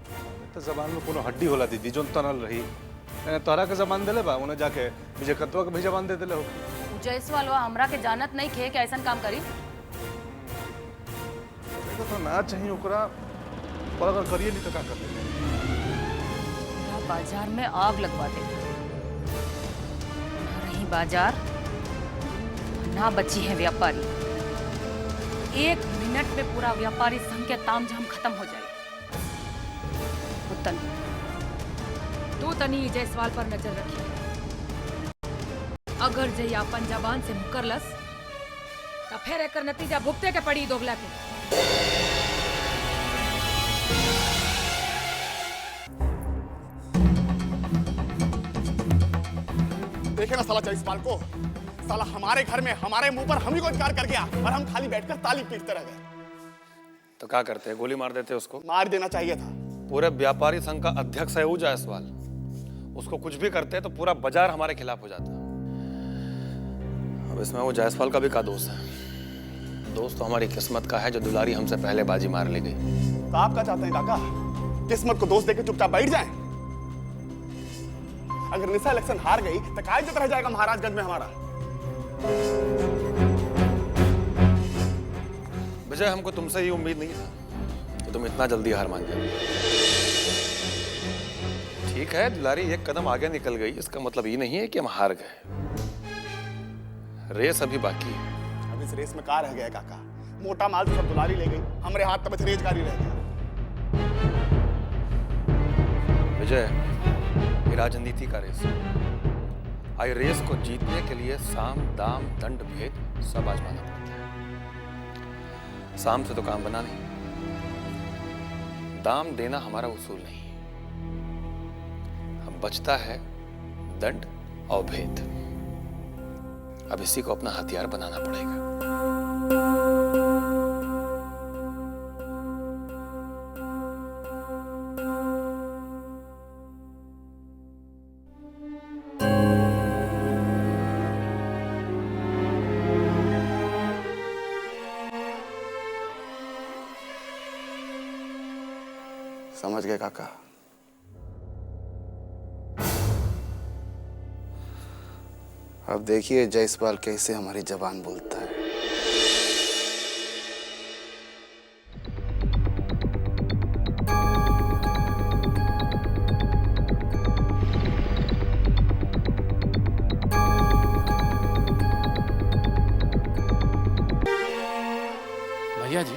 तो जबान में कोनो हड्डी होला दीदी जोन तनल रही। तोहरा के जबान देले बा, उन्हें जाके विजय कंतवा के भी जबान दे देले हो। जायसवाल वा हमरा के जानत नहीं खे कि ऐसा काम करी। तो ना चाहिए ओकरा, पर अगर करिए नहीं तो का कर ले। बाजार में आग लगवा दे। रही बाजार ना बची है व्यापारी। 1 मिनट में पूरा व्यापारी संघ के तामझाम खत्म हो जाए। तू तनी जायसवाल पर नजर रखी। अगर जय अपन जबान से मुकरलस तो फिर एकर नतीजा भुगते के पड़ी दोगला के। देखे ना साला जायसवाल को, साला हमारे घर में हमारे मुंह पर हम ही को इनकार कर गया और हम खाली बैठकर ताली पीटते रह गए। तो क्या करते हैं, गोली मार देते उसको? मार देना चाहिए था। पूरे व्यापारी संघ का अध्यक्ष है वो जायसवाल, उसको कुछ भी करते तो पूरा बाजार हमारे खिलाफ हो जाता। अब इसमें वो जायसवाल का भी का दोष है? दोस्त तो हमारी किस्मत का है जो दुलारी हमसे पहले बाजी मार ले गई। तो आप क्या चाहते हैं काका? किस्मत को दोष देकर चुपचाप बैठ जाएं? अगर निशा इलेक्शन हार गई तो काय इज्जत रह जाएगा महाराजगंज में हमारा। विजय, हमको तुमसे ये उम्मीद नहीं था कि तुम इतना जल्दी हार मान जाओगे। ठीक है, दुलारी एक कदम आगे निकल गई, इसका मतलब ये नहीं है कि हम हार गए। रेस अभी बाकी है। अब इस रेस में कहाँ रह गया काका? मोटा माल तो सब दुलारी ले गई, हमारे हाथ तक रेजगारी रह गया। विजय, ये राजनीति का रेस है। आई रेस को जीतने के लिए साम दाम दंड भेद सब आजमाना पड़ता है। साम से तो काम बना नहीं, दाम देना हमारा उसूल नहीं। अब बचता है दंड और भेद। अब इसी को अपना हथियार बनाना पड़ेगा। समझ गए काका? अब देखिए जायसवाल कैसे हमारी जबान बोलता है। भैया जी,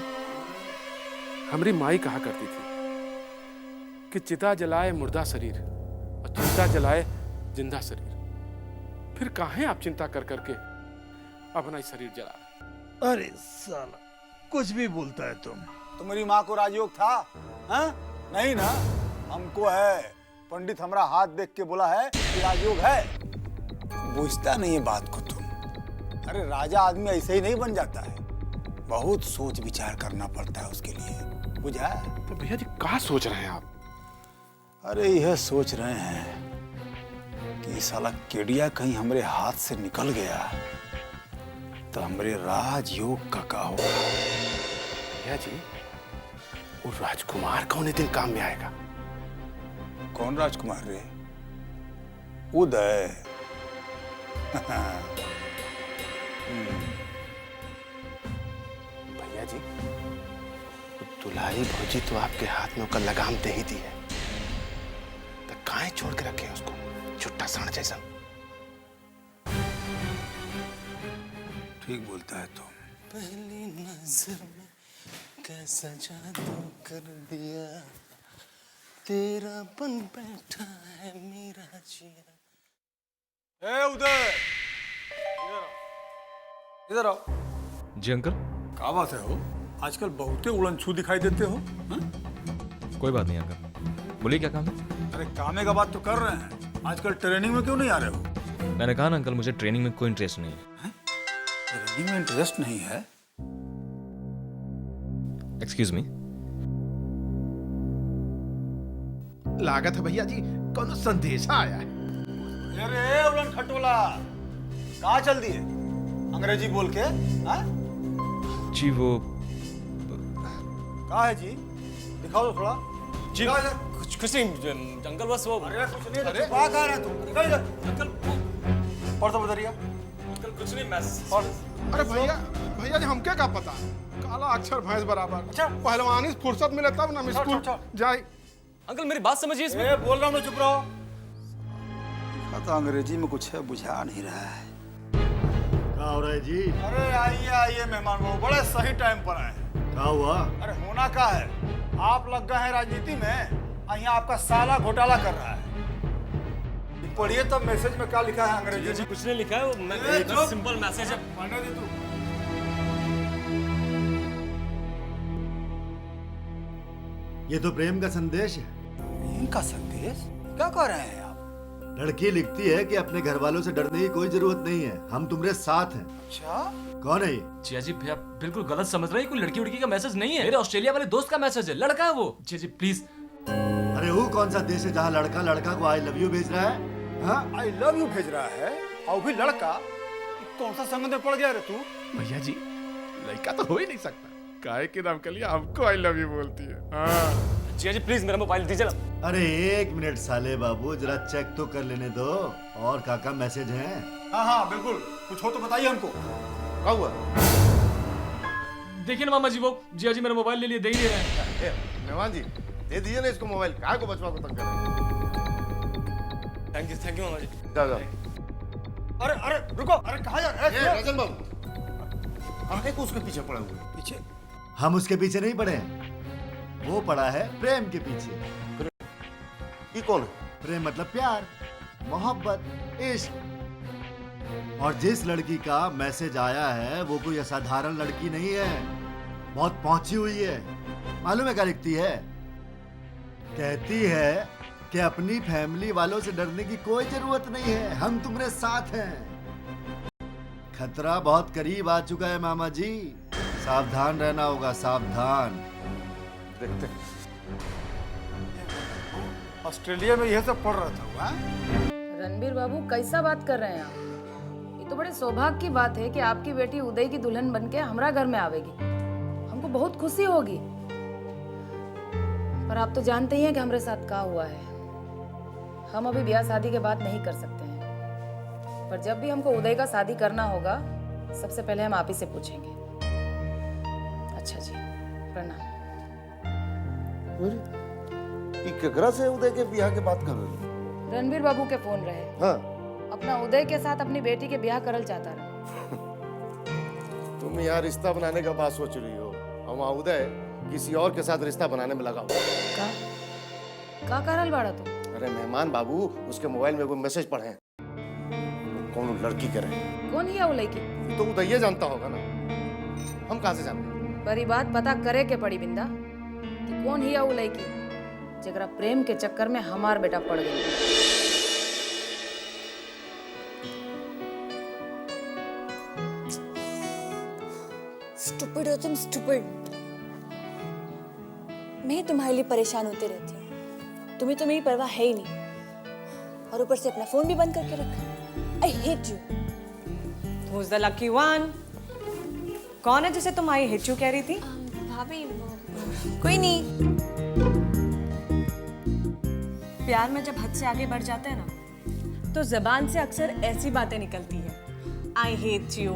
हमारी माई कहा करती थी कि चिता जलाए मुर्दा शरीर और चिंता जलाए जिंदा शरीर। फिर काहे आप चिंता कर करके अपना ही शरीर जला रहे? अरे साला, कुछ भी बोलता है तुम। तुम्हारी माँ को राजयोग था? हाँ? नहीं ना, हमको है। पंडित हमारा हाथ देख के बोला है कि राजयोग है। बुझता नहीं है बात को तुम। अरे राजा आदमी ऐसे ही नहीं बन जाता है, बहुत सोच विचार करना पड़ता है उसके लिए, बुझा? तो भैया जी क्या सोच रहे हैं आप? अरे यह सोच रहे हैं कि साला केडिया कहीं हमरे हाथ से निकल गया तो हमरे राजयोग का का होगा। भैया जी, वो राजकुमार कौन दिन काम में आएगा? कौन राजकुमार रे? उदय। भैया जी, दुलारी भौजी तो आपके हाथ में उसका लगाम दे ही दी है, तो काहे छोड़ के रखे उसको छुट्टा साण जैसा? ठीक बोलता है तुम। पहली नजर में कैसा जादू कर दिया, तेरा बन बैठा है मेरा जिया। ए उदय, इधर आओ। जी अंकल। क्या बात है हो? आजकल बहुते उड़नछू दिखाई देते हो। हा? कोई बात नहीं अंकल, बोलिए क्या काम है? अरे कामे का बात तो कर रहे हैं, आजकल ट्रेनिंग में क्यों नहीं आ रहे हो? मैंने कहा ना अंकल, मुझे ट्रेनिंग में कोई इंटरेस्ट नहीं है। ट्रेनिंग में इंटरेस्ट नहीं है? Excuse me. लागत है भैया जी कौन संदेशा आया है। अरे उड़न खटोला, कहाँ चल दिए अंग्रेजी बोल के? हा? जी वो कहाँ है जी? दिखाओ तो थोड़ा। जी कुछ नहीं अंकल, बस वो। अरे कुछ नहीं, अरे कहाँ कहाँ रहे तुम? दिखाओ इधर। अंकल पढ़ तो बदरिया। अंकल कुछ नहीं, मैं अरे भैया जी हमके क्या पता, काला अक्षर भैंस बराबर। अच्छा पहलवानी फुर्सत मिले तब ना स्कूल जाए। अंकल मेरी बात समझिए इसमें। बोल रहा हूँ ना, चुप रहो। तो अंग्रेजी में कुछ है, बुझा नहीं रहा है। क्या हो रहा है जी? अरे आइए आइए मेहमान बाबू, बड़े सही टाइम पर आए। क्या हुआ? अरे होना क्या है, आप लग गए हैं राजनीति में, यहाँ आपका साला घोटाला कर रहा है। पढ़िए तब मैसेज में क्या लिखा है अंग्रेजी में। कुछ नहीं लिखा है, वो सिंपल मैसेज है। पढ़ने दे तू। ये तो प्रेम का संदेश है। प्रेम का संदेश? क्या कह रहे हैं आप? लड़की लिखती है कि अपने घर वालों से डरने की कोई जरूरत नहीं है, हम तुम्हारे साथ हैं। अच्छा? कौन है ये? जिया जी भैया बिल्कुल गलत समझ रहे हैं, कोई लड़की उड़की का मैसेज नहीं है, मेरे ऑस्ट्रेलिया वाले दोस्त का मैसेज है, लड़का है वो। जिया जी प्लीज। अरे वो कौन सा देश है जहाँ लड़का लड़का को आई लव यू भेज रहा है? हाँ? आई लव यू भेज रहा है और भी लड़का? कौन सा संबंध में पड़ गया रे तू? भैया जी लड़का तो हो ही नहीं सकता, काहे के नाम के लिए हमको आई लव यू बोलती है। हाँ। जिया जी प्लीज मेरा मोबाइल दीजिए ना। अरे एक मिनट साले बाबू, जरा चेक तो कर लेने दो। और काका मैसेज है? हाँ हाँ बिल्कुल, कुछ हो तो बताइए हमको। क्या हुआ? देखिए ना मामा जी, वो जिया जी मेरा मोबाइल ले लिए, दे ही रहे हैं। मेहमान जी दे दीजिए ना इसको मोबाइल, काहे को बचवा को तंग कर रहे हैं? थैंक यू मामा जी। जाओ जाओ। अरे अरे रुको, अरे कहाँ जा रहे हैं? राजन बाबू काहे को उसके पीछे पड़े हुए? पीछे? हम उसके पीछे नहीं पड़े हैं, वो पड़ा है प्रेम के पीछे। ये कौन है? प्रेम मतलब प्यार, मोहब्बत, इश्क। और जिस लड़की का मैसेज आया है वो कोई असाधारण लड़की नहीं है, बहुत पहुंची हुई है। मालूम है क्या लिखती है? कहती है कि अपनी फैमिली वालों से डरने की कोई जरूरत नहीं है, हम तुम्हारे साथ हैं। खतरा बहुत करीब आ चुका है मामा जी, सावधान रहना होगा, सावधान। देखते ऑस्ट्रेलिया में यह सब पढ़ रहा था हुआ? रणबीर बाबू कैसा बात कर रहे हैं आप? ये तो बड़े सौभाग्य की बात है कि आपकी बेटी उदय की दुल्हन बनके हमारा घर में आवेगी, हमको बहुत खुशी होगी। पर आप तो जानते ही हैं कि हमारे साथ क्या हुआ है, हम अभी ब्याह शादी के बात नहीं कर सकते हैं। पर जब भी हमको उदय का शादी करना होगा, सबसे पहले हम आप ही से पूछेंगे। अच्छा जी, प्रणाम। केकरा से उदय के ब्याह के बात कर रहे हो? रणबीर बाबू के फोन रहे। हाँ। अपना उदय के साथ अपनी बेटी के ब्याह करल चाहता रहे। तुम यहाँ रिश्ता बनाने का बात सोच रही हो, और वहाँ उदय किसी और के साथ रिश्ता बनाने में लगा हुआ। का करल बाड़ा तू? अरे मेहमान बाबू, उसके मोबाइल में कोई मैसेज पढ़े हैं, कौन लड़की करे? कौन ही है वो लड़की? तो उदय जानता होगा ना, हम कहाँ से जानते? पर ये बात पता करे के पड़ी बिंदा कि कौन ही है वो लड़की जगरा प्रेम के चक्कर में हमार बेटा पड़ गई। स्टूपिड हो तुम, स्टूपिड। मैं ही तुम्हारे लिए परेशान होती रहती हूँ, तुम्हें तो मेरी परवाह है ही नहीं। और ऊपर से अपना फोन भी बंद करके रखा। I hate you. Who's the lucky one? कौन है जिसे तुम आई हेट यू कह रही थी? भाभी कोई नहीं। प्यार में जब हद से आगे बढ़ जाते हैं ना, तो जबान से अक्सर ऐसी बातें निकलती हैं। I hate you.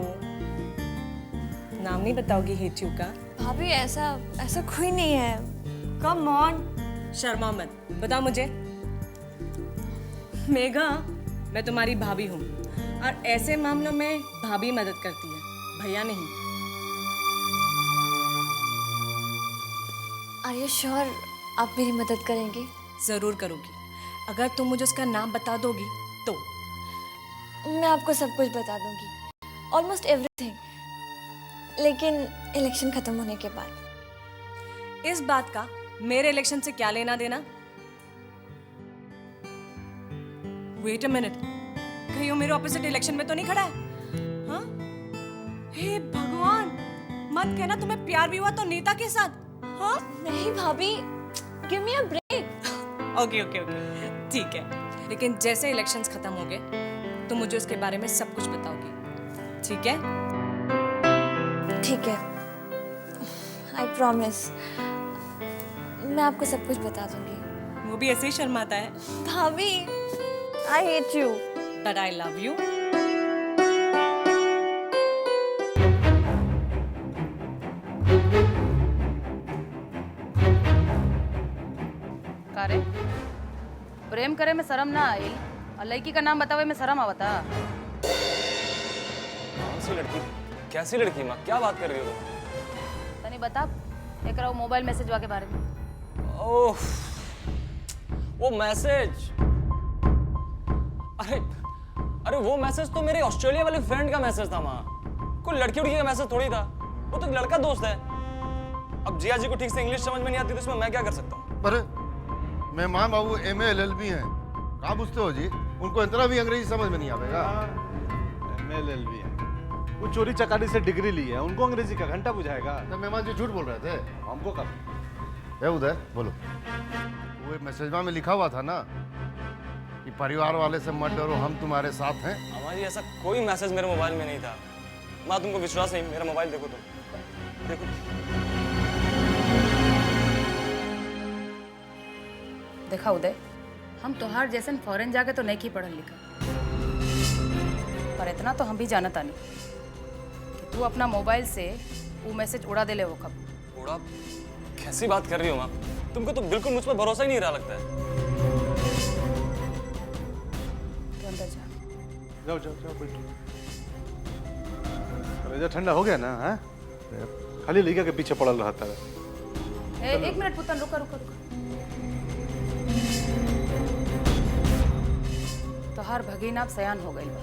नाम नहीं बताओगी हेट यू का? भाभी ऐसा कोई नहीं है। कम ऑन, शर्मा मत, बता मुझे। मेघा, मैं तुम्हारी भाभी हूँ और ऐसे मामलों में भाभी मदद करती है, भैया नहीं। आर यू श्योर आप मेरी मदद करेंगे? जरूर करूँगी, अगर तुम मुझे उसका नाम बता दोगी तो। मैं आपको सब कुछ बता दूंगी, ऑलमोस्ट एवरीथिंग, लेकिन इलेक्शन खत्म होने के बाद। इस बात का मेरे इलेक्शन से क्या लेना देना? वेट अ मिनट, कहीं वो मेरे ऑपोजिट इलेक्शन में तो नहीं खड़ा है? हाँ? हे भगवान, मत कहना तुम्हें प्यार भी हुआ तो नेता के साथ। हाँ? नहीं भाभी, give me a break. Okay okay okay, ठीक है, लेकिन जैसे इलेक्शंस खत्म हो गए तो मुझे उसके बारे में सब कुछ बताओगी, ठीक है? ठीक है, आई प्रॉमिस। मैं आपको सब कुछ बता दूंगी। वो भी ऐसे ही शर्माता है। भाभी, I hate you but I love you. कारे प्रेम करे में शर्म ना आई और लड़की का नाम बतावे में शर्म आवता। कौन सी लड़की? कैसी लड़की माँ? क्या बात कर रही हो? तनी बता एक वो मोबाइल मैसेज के बारे में। ओह, वो मैसेज। अरे अरे वो मैसेज तो मेरे ऑस्ट्रेलिया वाले फ्रेंड का मैसेज था माँ। कोई लड़की उड़की का मैसेज थोड़ी था, वो तो एक लड़का दोस्त है। अब जिया जी को ठीक से इंग्लिश समझ में नहीं आती तो इसमें मैं क्या कर सकता हूँ? पर मेहमान बाबू MA LLB हैं, कहाँ पूछते हो जी? उनको इतना भी अंग्रेजी समझ में नहीं आवेगा। MA LLB है, वो चोरी चकारी से डिग्री ली है, उनको अंग्रेजी का घंटा बुझाएगा। तो मेहमान जी झूठ बोल रहे थे। हमको कब? है उदय, बोलो। वो मैसेज में लिखा हुआ था ना कि परिवार वाले से मत डरो, हम तुम्हारे साथ हैं। हमारी ऐसा कोई मैसेज मेरे मोबाइल में नहीं था। माँ तुमको विश्वास नहीं, मेरा मोबाइल देखो तुम, देखो। देखा उदय, हम तोहार जैसन फॉरेन जाके तो नहीं की पढ़ल लिखा, पर इतना तो हम भी जानता नहीं कि तू अपना मोबाइल से वो मैसेज उड़ा दे ले वो कब। उड़ा? कैसी बात कर रही हो माँ? तुमको तो बिल्कुल मुझ पर भरोसा ही नहीं रहा लगता है। तो अंदर जा। जाओ जाओ जाओ बैठो। कलेजा ठंडा हो गया ना? हाँ, खाली लड़का के पीछे पड़ल रहता है। एक मिनट पुतन, रुका रुका रुका। तोहार भगीना अब सयान हो गई बा,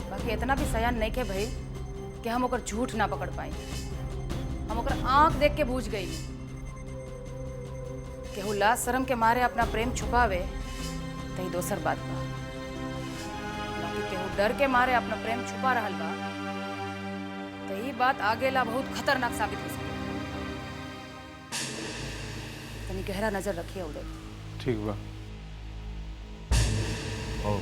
बाकी इतना भी सयान नहीं के भाई कि हम ओकर झूठ ना पकड़ पाई। हम ओकर आंख देख के बूझ गई केहू लाज शर्म के मारे अपना प्रेम छुपावे तही दोसर बात बा, बाकी केहू डर के मारे अपना प्रेम छुपा रहल बा तही बात आगे ला बहुत खतरनाक साबित हो सके। तनी गहरा नजर रखिए उदय। ठीक बा। और